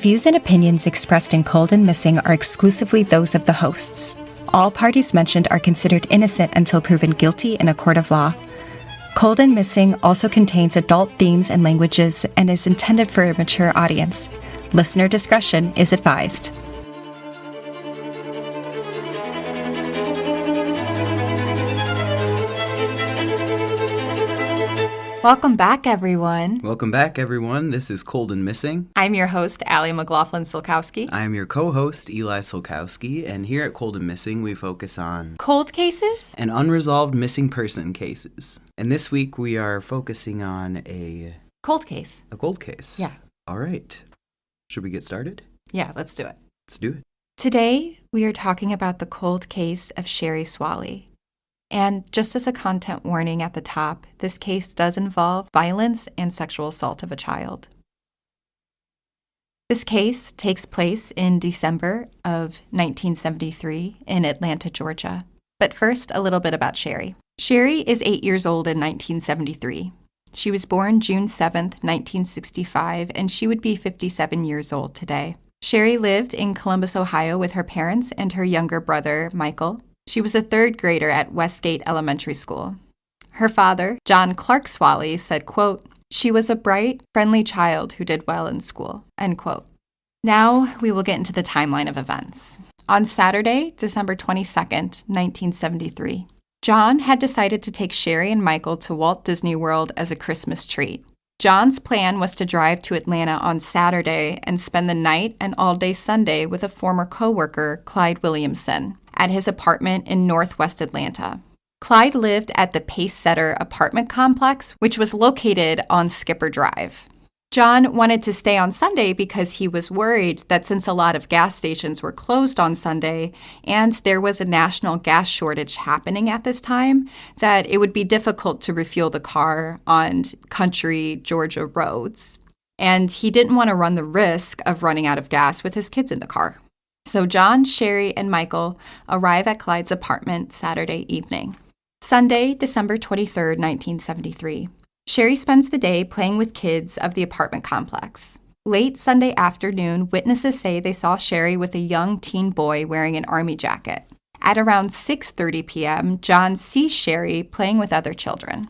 views and opinions expressed in Cold and Missing are exclusively those of the hosts. All parties mentioned are considered innocent until proven guilty in a court of law. Cold and Missing also contains adult themes and languages and is intended for a mature audience. Listener discretion is advised. Welcome back, everyone. Welcome back, everyone. This is Cold and Missing. I'm your host, Allie McLaughlin-Solkowski. I am your co-host, Eli Solkowski, and here at Cold and Missing, we focus on cold cases and unresolved missing person cases. And this week, we are focusing on a cold case. A cold case. Yeah. All right. Should we get started? Yeah, let's do it. Let's do it. Today, we are talking about the cold case of Sherri Swalley. And just as a content warning at the top, this case does involve violence and sexual assault of a child. This case takes place in December of 1973 in Atlanta, Georgia. But first, a little bit about Sherri. Sherri is 8 years old in 1973. She was born June 7th, 1965, and she would be 57 years old today. Sherri lived in Columbus, Ohio with her parents and her younger brother, Michael. She was a third grader at Westgate Elementary School. Her father, John Clark Swalley, said, quote, "She was a bright, friendly child who did well in school," end quote. Now we will get into the timeline of events. On Saturday, December 22nd, 1973, John had decided to take Sherri and Michael to Walt Disney World as a Christmas treat. John's plan was to drive to Atlanta on Saturday and spend the night and all-day Sunday with a former coworker, Clyde Williamson, at his apartment in Northwest Atlanta. Clyde lived at the Pacesetter apartment complex, which was located on Skipper Drive. John wanted to stay on Sunday because he was worried that since a lot of gas stations were closed on Sunday and there was a national gas shortage happening at this time, that it would be difficult to refuel the car on country Georgia roads. And he didn't want to run the risk of running out of gas with his kids in the car. So John, Sherri, and Michael arrive at Clyde's apartment Saturday evening. Sunday, December 23rd, 1973. Sherri spends the day playing with kids of the apartment complex. Late Sunday afternoon, witnesses say they saw Sherri with a young teen boy wearing an army jacket. At around 6:30 p.m., John sees Sherri playing with other children.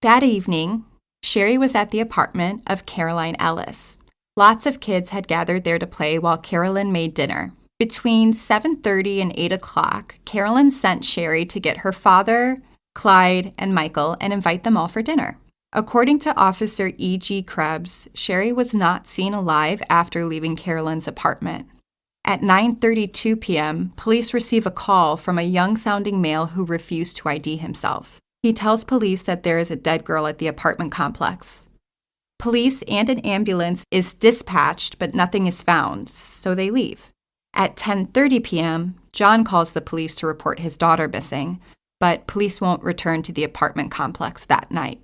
That evening, Sherri was at the apartment of Carolyn Ellis. Lots of kids had gathered there to play while Carolyn made dinner. Between 7:30 and 8 o'clock, Carolyn sent Sherri to get her father, Clyde, and Michael and invite them all for dinner. According to Officer E.G. Krebs, Sherri was not seen alive after leaving Carolyn's apartment. At 9:32 p.m., police receive a call from a young-sounding male who refused to ID himself. He tells police that there is a dead girl at the apartment complex. Police and an ambulance is dispatched, but nothing is found, so they leave. At 10:30 p.m., John calls the police to report his daughter missing, but police won't return to the apartment complex that night.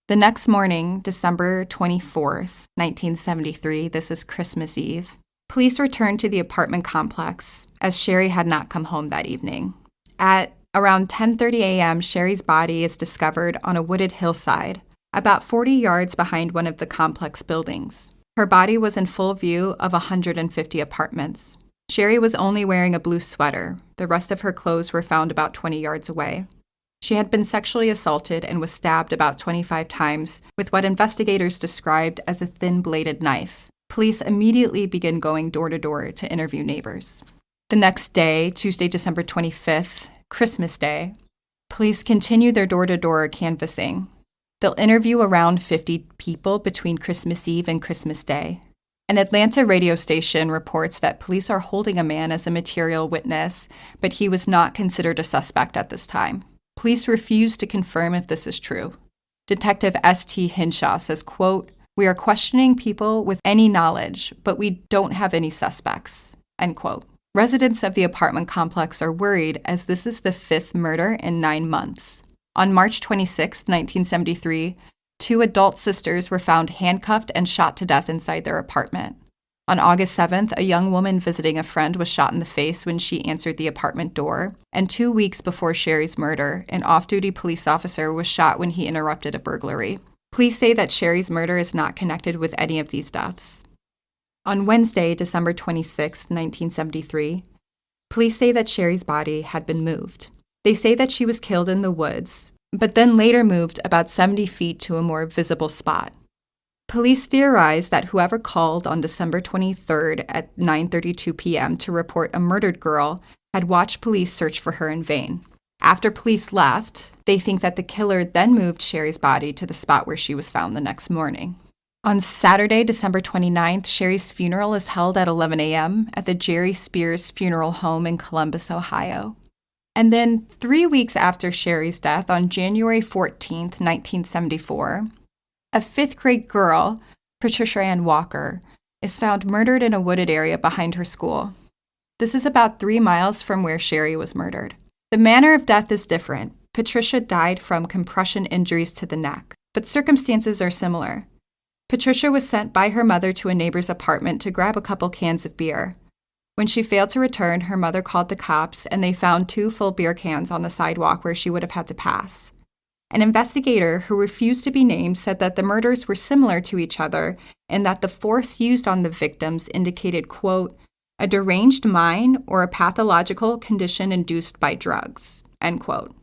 The next morning, December 24th, 1973, this is Christmas Eve, police returned to the apartment complex as Sherri had not come home that evening. At around 10:30 a.m., Sherri's body is discovered on a wooded hillside, about 40 yards behind one of the complex buildings. Her body was in full view of 150 apartments. Sherri was only wearing a blue sweater. The rest of her clothes were found about 20 yards away. She had been sexually assaulted and was stabbed about 25 times with what investigators described as a thin-bladed knife. Police immediately begin going door to door to interview neighbors. The next day, Tuesday, December 25th, Christmas Day, police continue their door-to-door canvassing. They'll interview around 50 people between Christmas Eve and Christmas Day. An Atlanta radio station reports that police are holding a man as a material witness, but he was not considered a suspect at this time. Police refuse to confirm if this is true. Detective S.T. Hinshaw says, quote, "We are questioning people with any knowledge, but we don't have any suspects," end quote. Residents of the apartment complex are worried as this is the 5th murder in 9 months. On March 26, 1973, 2 adult sisters were found handcuffed and shot to death inside their apartment. On August 7th, a young woman visiting a friend was shot in the face when she answered the apartment door. And 2 weeks before Sherri's murder, an off-duty police officer was shot when he interrupted a burglary. Police say that Sherri's murder is not connected with any of these deaths. On Wednesday, December 26, 1973, police say that Sherri's body had been moved. They say that she was killed in the woods, but then later moved about 70 feet to a more visible spot. Police theorize that whoever called on December 23rd at 9:32 p.m. to report a murdered girl had watched police search for her in vain. After police left, they think that the killer then moved Sherri's body to the spot where she was found the next morning. On Saturday, December 29th, Sherri's funeral is held at 11 a.m. at the Jerry Spears Funeral Home in Columbus, Ohio. And then 3 weeks after Sherri's death, on January 14th, 1974, a fifth-grade girl, Patricia Ann Walker, is found murdered in a wooded area behind her school. This is about 3 miles from where Sherri was murdered. The manner of death is different. Patricia died from compression injuries to the neck, but circumstances are similar. Patricia was sent by her mother to a neighbor's apartment to grab a couple cans of beer. When she failed to return, her mother called the cops, and they found 2 full beer cans on the sidewalk where she would have had to pass. An investigator who refused to be named said that the murders were similar to each other and that the force used on the victims indicated, quote, a deranged mind or a pathological condition induced by drugs, end quote.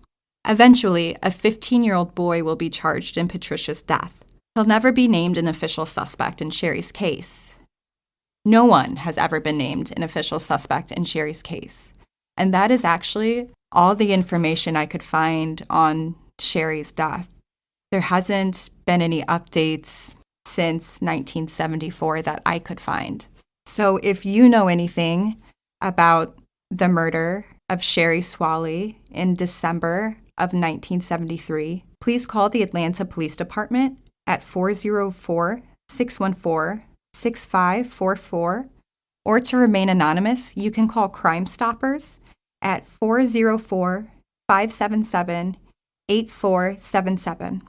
Eventually, a 15-year-old boy will be charged in Patricia's death. He'll never be named an official suspect in Sherri's case. No one has ever been named an official suspect in Sherri's case. And that is actually all the information I could find on Sherri's death. There hasn't been any updates since 1974 that I could find. So if you know anything about the murder of Sherri Swalley in December of 1973, please call the Atlanta Police Department at 404-614-6544, or to remain anonymous, you can call Crime Stoppers at 404-577-8477.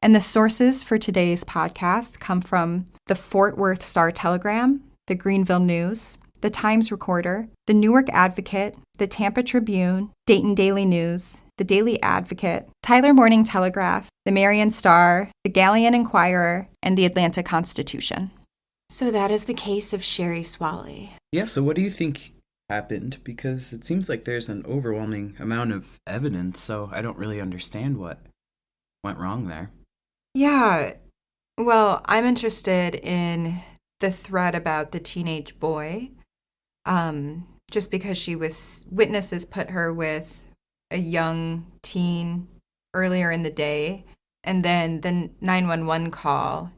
And the sources for today's podcast come from the Fort Worth Star-Telegram, the Greenville News, the Times Recorder, the Newark Advocate, the Tampa Tribune, Dayton Daily News, the Daily Advocate, Tyler Morning Telegraph, the Marion Star, the Galleon Inquirer, and the Atlanta Constitution. So that is the case of Sherri Swalley. Yeah, so what do you think happened? Because it seems like there's an overwhelming amount of evidence, so I don't really understand what went wrong there. Yeah, well, I'm interested in the thread about the teenage boy, just because witnesses put her with a young teen earlier in the day, and then the 911 call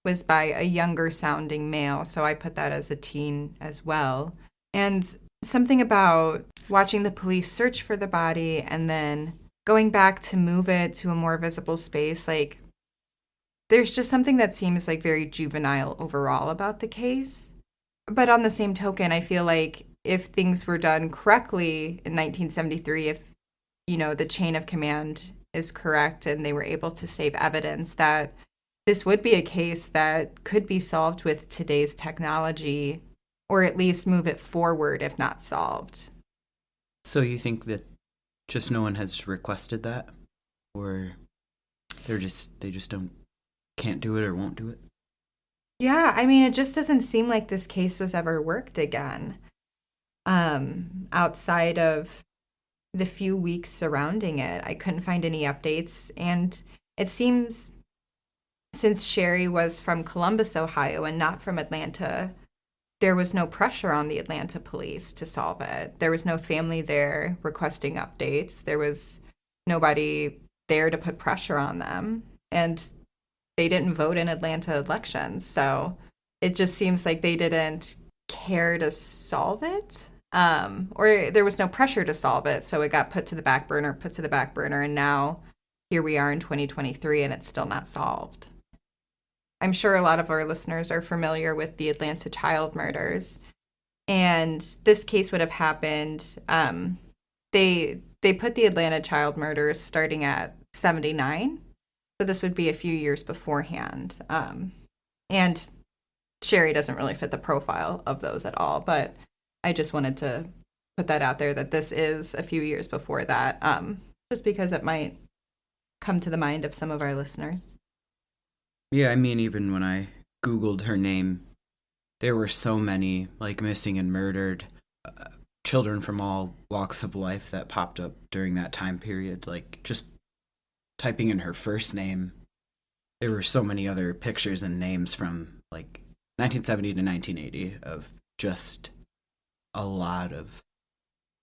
was by a younger sounding male, so I put that as a teen as well. And something about watching the police search for the body and then going back to move it to a more visible space, like, there's just something that seems like very juvenile overall about the case. But on the same token, I feel like if things were done correctly in 1973, if, the chain of command is correct and they were able to save evidence, that this would be a case that could be solved with today's technology, or at least move it forward if not solved. So you think that just no one has requested that? Or they just can't do it or won't do it? Yeah, I mean, it just doesn't seem like this case was ever worked again. Outside of the few weeks surrounding it, I couldn't find any updates. And it seems, since Sherri was from Columbus, Ohio, and not from Atlanta, there was no pressure on the Atlanta police to solve it. There was no family there requesting updates. There was nobody there to put pressure on them. And they didn't vote in Atlanta elections. So it just seems like they didn't care to solve it. Or there was no pressure to solve it. So it got put to the back burner. And now here we are in 2023 and it's still not solved. I'm sure a lot of our listeners are familiar with the Atlanta child murders. And this case would have happened. They put the Atlanta child murders starting at 79. So this would be a few years beforehand. And Sherri doesn't really fit the profile of those at all. But I just wanted to put that out there, that this is a few years before that, just because it might come to the mind of some of our listeners. Yeah, I mean, even when I Googled her name, there were so many, like, missing and murdered children from all walks of life that popped up during that time period. Like, just typing in her first name, there were so many other pictures and names from, like, 1970 to 1980 of just a lot of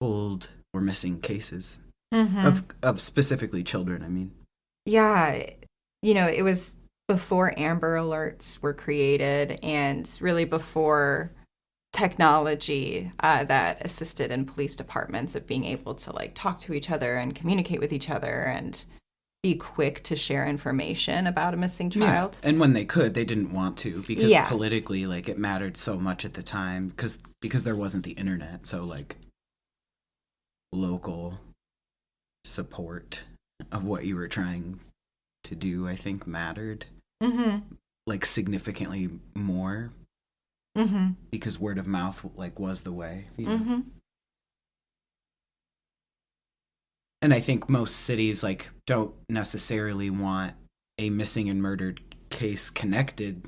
old or missing cases of specifically children, I mean. Yeah, it was before Amber Alerts were created and really before technology that assisted in police departments of being able to, like, talk to each other and communicate with each other and be quick to share information about a missing child. Yeah. And when they could, they didn't want to because politically, like, it mattered so much at the time because there wasn't the internet. So, like, local support of what you were trying to do, I think, mattered like significantly more because word of mouth, like, was the way. You know? And I think most cities, like, don't necessarily want a missing and murdered case connected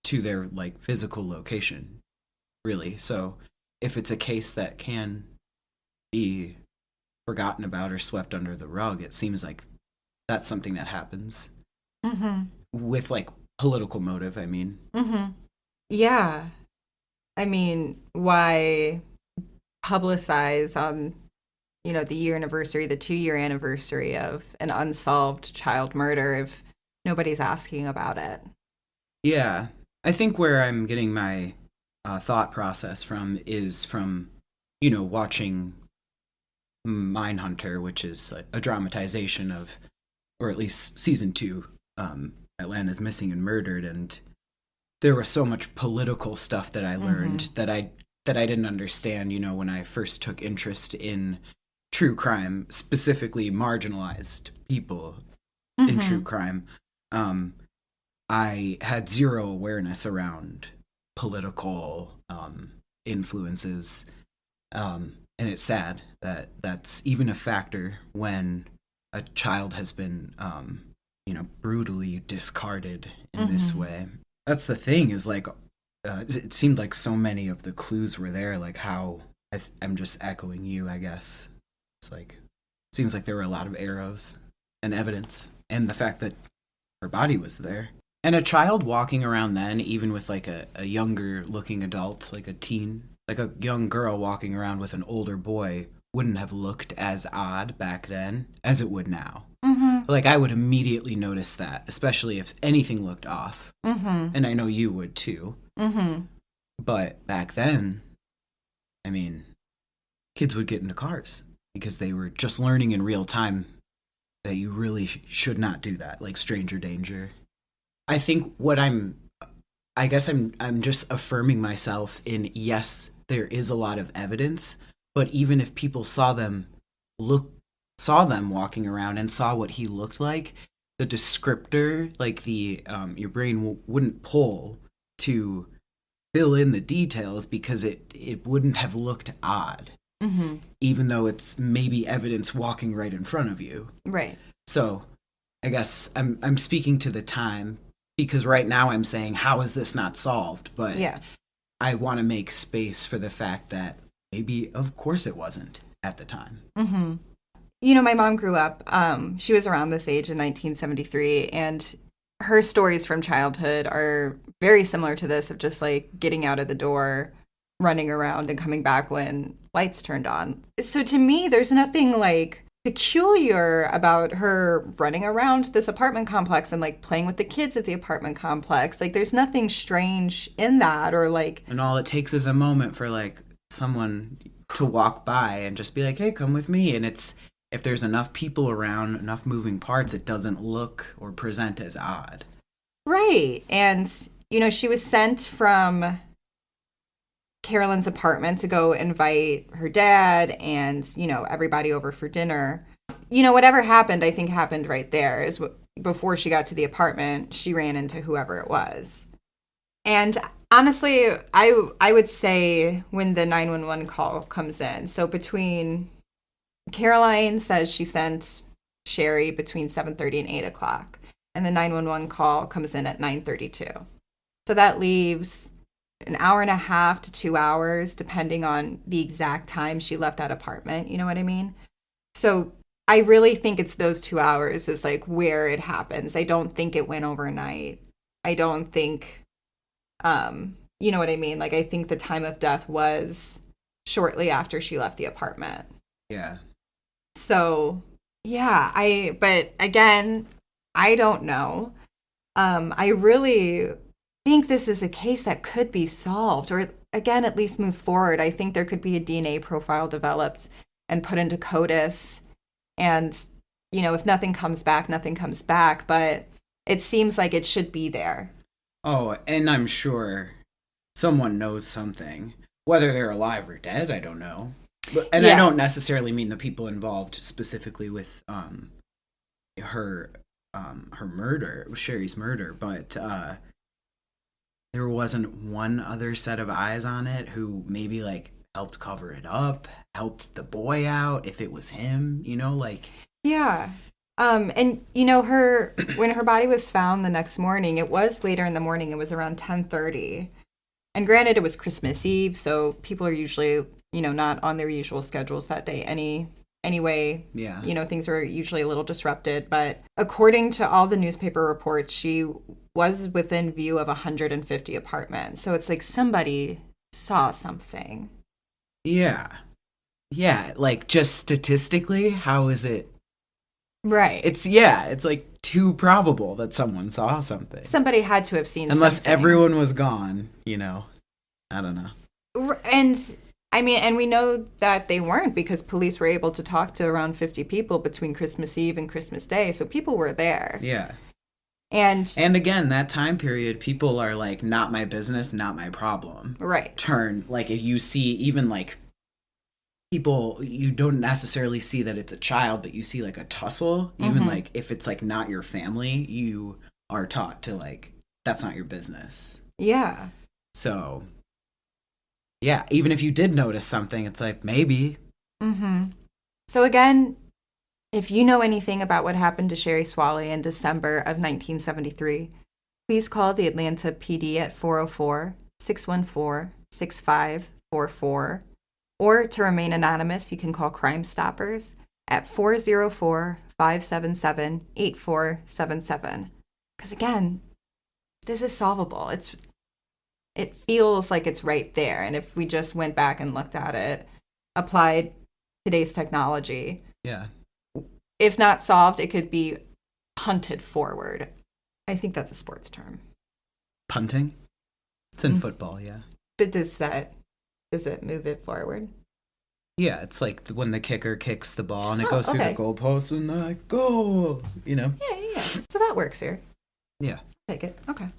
to their, like, physical location, really. So if it's a case that can be forgotten about or swept under the rug, it seems like that's something that happens with, like, political motive, I mean. Yeah. I mean, why publicize on, the year anniversary, the 2-year anniversary of an unsolved child murder if nobody's asking about it? Yeah. I think where I'm getting my thought process from is from, watching Mindhunter, which is a dramatization of, or at least season 2, Atlanta's Missing and Murdered, and there was so much political stuff that I learned that I didn't understand, when I first took interest in true crime, specifically marginalized people in true crime. I had zero awareness around political influences, and it's sad that that's even a factor when a child has been, brutally discarded in this way. That's the thing, is, like, it seemed like so many of the clues were there, like how I'm just echoing you, I guess. It's like, it seems like there were a lot of arrows and evidence, and the fact that her body was there. And a child walking around then, even with, like, a younger looking adult, like a teen, like a young girl walking around with an older boy, wouldn't have looked as odd back then as it would now. Like, I would immediately notice that, especially if anything looked off. And I know you would too. But back then, I mean, kids would get into cars because they were just learning in real time that you really should not do that, like stranger danger. I think I guess I'm just affirming myself in, yes, there is a lot of evidence, but even if people saw them walking around and saw what he looked like, the descriptor, like your brain wouldn't pull to fill in the details because it wouldn't have looked odd, even though it's maybe evidence walking right in front of you. Right. So I guess I'm speaking to the time, because right now I'm saying, how is this not solved? But I want to make space for the fact that maybe, of course, it wasn't at the time. My mom grew up, she was around this age in 1973, and her stories from childhood are very similar to this, of just, like, getting out of the door, running around, and coming back when lights turned on. So to me, there's nothing, like, peculiar about her running around this apartment complex and, like, playing with the kids at the apartment complex. Like, there's nothing strange in that, or, like... And all it takes is a moment for, like, someone to walk by and just be like, hey, come with me. And it's... If there's enough people around, enough moving parts, it doesn't look or present as odd. Right. And, she was sent from Carolyn's apartment to go invite her dad and, everybody over for dinner. Whatever happened, I think happened right there. Before she got to the apartment, she ran into whoever it was. And honestly, I would say when the 911 call comes in, so between... Caroline says she sent Sherri between 7:30 and 8 o'clock, and the 911 call comes in at 9:32. So that leaves an hour and a half to 2 hours, depending on the exact time she left that apartment. You know what I mean? So I really think it's those 2 hours is like where it happens. I don't think it went overnight. I don't think, you know what I mean? Like, I think the time of death was shortly after she left the apartment. Yeah. So, yeah, but again, I don't know. I really think this is a case that could be solved, or again, at least move forward. I think there could be a DNA profile developed and put into CODIS. And, you know, if nothing comes back, nothing comes back. But it seems like it should be there. Oh, and I'm sure someone knows something. Whether they're alive or dead, I don't know. And I don't necessarily mean the people involved specifically with her murder, Sherri's murder, but there wasn't one other set of eyes on it who maybe like helped cover it up, helped the boy out if it was him, you know, like. Yeah. And you know, when her body was found the next morning, it was later in the morning. It was around 10:30. And granted, it was Christmas Eve, so people are usually, you know, not on their usual schedules that day anyway. Yeah. You know, things were usually a little disrupted. But according to all the newspaper reports, she was within view of 150 apartments. So it's like somebody saw something. Yeah. Yeah, like just statistically, how is it? Right. It's like too probable that someone saw something. Somebody had to have seen Unless something. everyone was gone, you know. I don't know. And I mean, and we know that they weren't, because police were able to talk to around 50 people between Christmas Eve and Christmas Day. So people were there. Yeah. And again, that time period, people are like, not my business, not my problem. Right. Like if you see even like people, you don't necessarily see that it's a child, but you see like a tussle, even like if it's like not your family, you are taught to like, that's not your business. Yeah. So yeah, even if you did notice something, it's like maybe. So again, if you know anything about what happened to Sherri Swalley in December of 1973, please call the Atlanta PD at 404-614-6544. Or to remain anonymous, you can call Crime Stoppers at 404-577-8477. Because again, this is solvable. It feels like it's right there. And if we just went back and looked at it, applied today's technology, Yeah. if not solved, it could be punted forward. I think that's a sports term. Punting? It's in football, yeah. But does it move it forward? Yeah, it's like when the kicker kicks the ball and it goes through the goalpost and they're like, goal, you know? Yeah. So that works here. Yeah. Take it. Okay.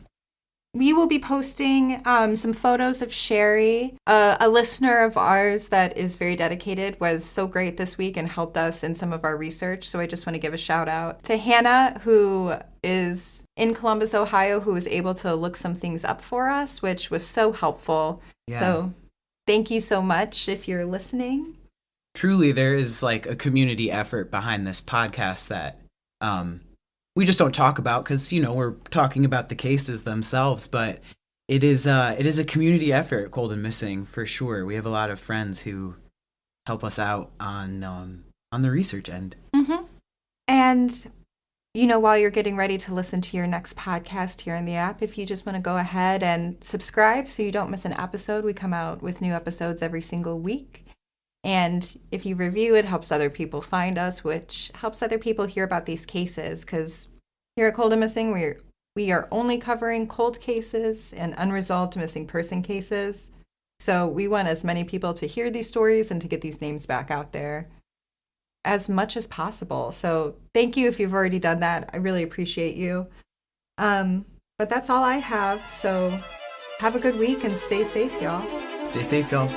We will be posting some photos of Sherri. A listener of ours that is very dedicated was so great this week and helped us in some of our research. So I just want to give a shout out to Hannah, who is in Columbus, Ohio, who was able to look some things up for us, which was so helpful. Yeah. So thank you so much if you're listening. Truly, there is like a community effort behind this podcast that we just don't talk about because, you know, we're talking about the cases themselves, but it is a community effort, Cold and Missing, for sure. We have a lot of friends who help us out on the research end. And, you know, while you're getting ready to listen to your next podcast here in the app, if you just want to go ahead and subscribe so you don't miss an episode. We come out with new episodes every single week. And if you review, it helps other people find us, which helps other people hear about these cases. Because here at Cold and Missing, we are only covering cold cases and unresolved missing person cases. So we want as many people to hear these stories and to get these names back out there as much as possible. So thank you if you've already done that. I really appreciate you. But that's all I have. So have a good week and stay safe, y'all. Stay safe, y'all.